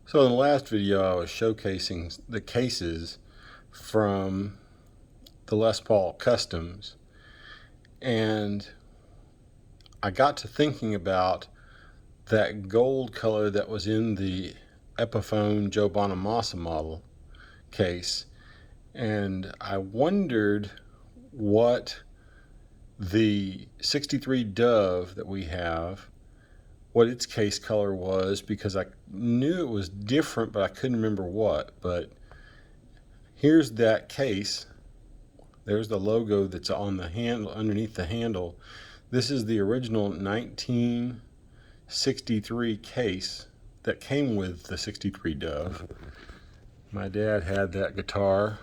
So in the last video, I was showcasing the cases from the Les Paul Customs, and I got to thinking about that gold color that was in the Epiphone Joe Bonamassa model case, and I wondered what the 63 Dove that we have, what its case color was, because I knew it was different, but I couldn't remember what. But here's that case. There's the logo that's on the handle, underneath the handle. This is the original 1963 case that came with the 63 Dove. My dad had that guitar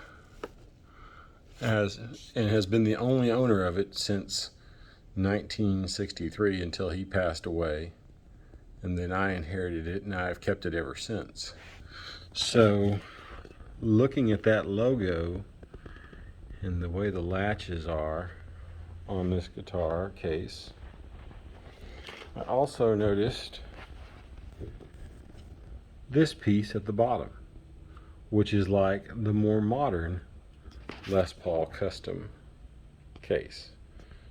and has been the only owner of it since 1963 until he passed away. And then I inherited it, and I've kept it ever since. So, looking at that logo and the way the latches are on this guitar case, I also noticed this piece at the bottom, which is like the more modern Les Paul Custom case.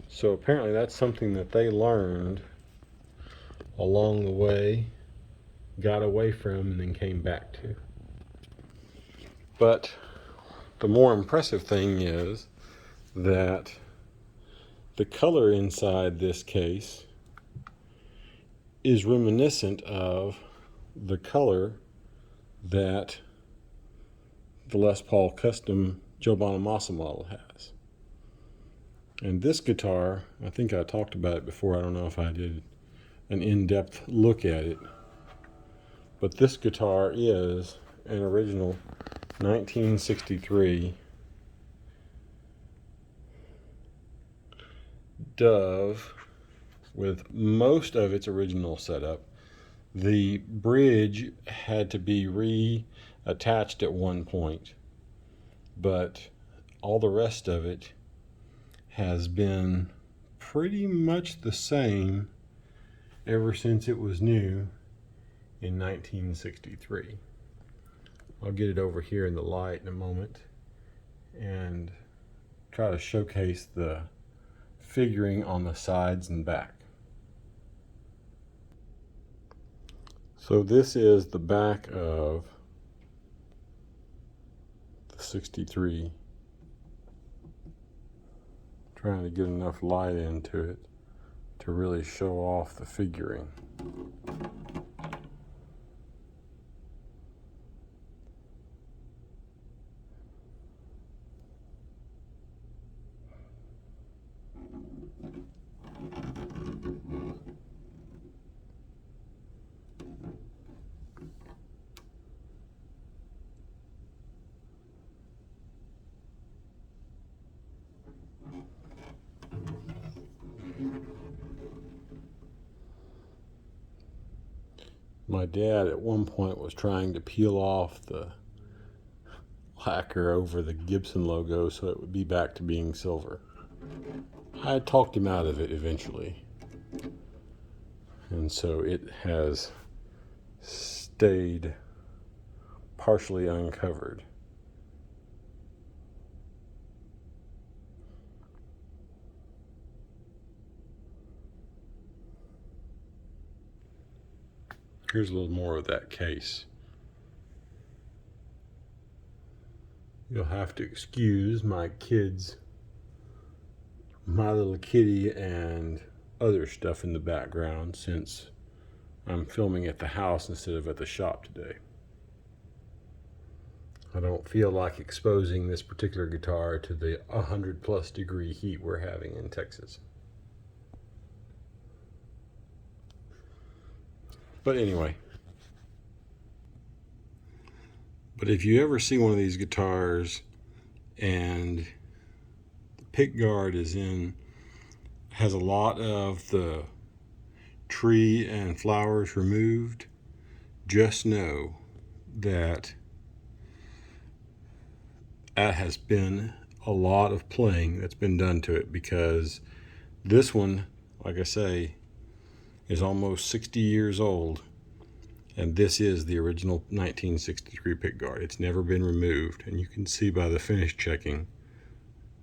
So apparently that's something that they learned along the way, got away from, and then came back to. But the more impressive thing is that the color inside this case is reminiscent of the color that the Les Paul Custom Joe Bonamassa model has. And this guitar, I think I talked about it before, I don't know if I did an in-depth look at it, but this guitar is an original 1963 Dove with most of its original setup. The bridge had to be reattached at one point, but all the rest of it has been pretty much the same ever since it was new in 1963. I'll get it over here in the light in a moment and try to showcase the figuring on the sides and back. So this is the back of the 63. Trying to get enough light into it to really show off the figuring. My dad at one point was trying to peel off the lacquer over the Gibson logo so it would be back to being silver. I talked him out of it eventually, and so it has stayed partially uncovered. Here's a little more of that case. You'll have to excuse my kids, My Little Kitty, and other stuff in the background since I'm filming at the house instead of at the shop today. I don't feel like exposing this particular guitar to the 100+ degree heat we're having in Texas. But anyway, if you ever see one of these guitars and the pick guard has a lot of the tree and flowers removed, just know that has been a lot of playing that's been done to it, because this one, like I say, is almost 60 years old, And this is the original 1963 pickguard. It's never been removed, and you can see by the finish checking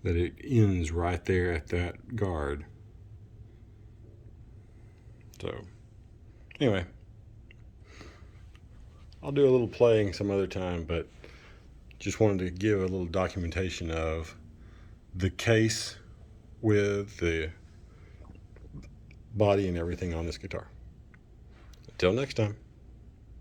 that it ends right there at that guard. So anyway, I'll do a little playing some other time, but just wanted to give a little documentation of the case with the body and everything on this guitar. Until next time.